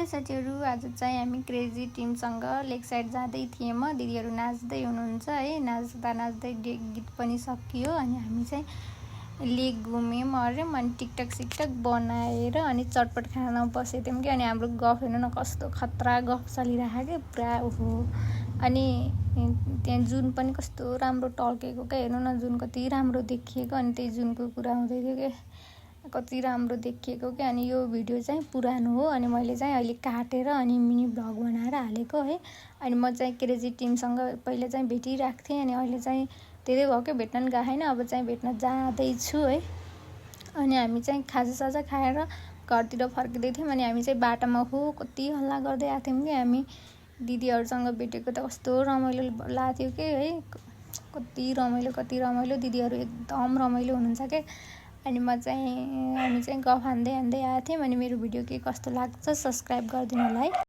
Hello साथीहरु, आज चाहिँ हामी क्रेजी टिमसँग लेक साइड जाँदै थियौँ। दिदीहरु नाच्दै हुनुहुन्छ है। नाच्दा नाच्दै गीत पनि सकियो अनि हामी चाहिँ लेक घुम्यौँ अर्यौँ अनि टिकटक सिकटक बनाएर अनि चटपट खान बसेको थियौँ कि अनि हाम्रो गफ हेर्नु न कस्तो खतरा गफ चलिरहेको के पुरा ओहो। अनि त्यहाँ जुन पनि कस्तो राम्रो टल्केको क्या, हेर्नु न जुन कति राम्रो देखिएको। अनि त्यही जुनको कुरा हुँदै थियो के कति राम्रो देखिएको क्या। अनि यो भिडियो चाहिँ पुरानो हो अनि मैले चाहिँ अहिले काटेर अनि मिनी भ्लग बनाएर हालेको है। अनि म चाहिँ क्रेजी टिमसँग पहिले चाहिँ भेटिरहेको थिएँ अनि अहिले चाहिँ धेरै भयो क्या भेट्न गएको छैन, अब चाहिँ भेट्न जाँदैछु है। अनि हामी चाहिँ खाजासाजा खाएर घरतिर फर्किँदै थियौँ अनि हामी चाहिँ बाटोमा हो कति हल्ला गर्दै आएको थियौँ कि हामी दिदीहरूसँग भेटेको त कस्तो रमाइलो लाग्थ्यो कि है। कति रमाइलो दिदीहरू एकदम रमाइलो हुनुहुन्छ क्या। अनि हामी चाहिँ गफ हान्दै आएको थियौँ। अनि मेरो भिडियो के कस्तो लाग्छ सब्सक्राइब गरिदिनु होला है।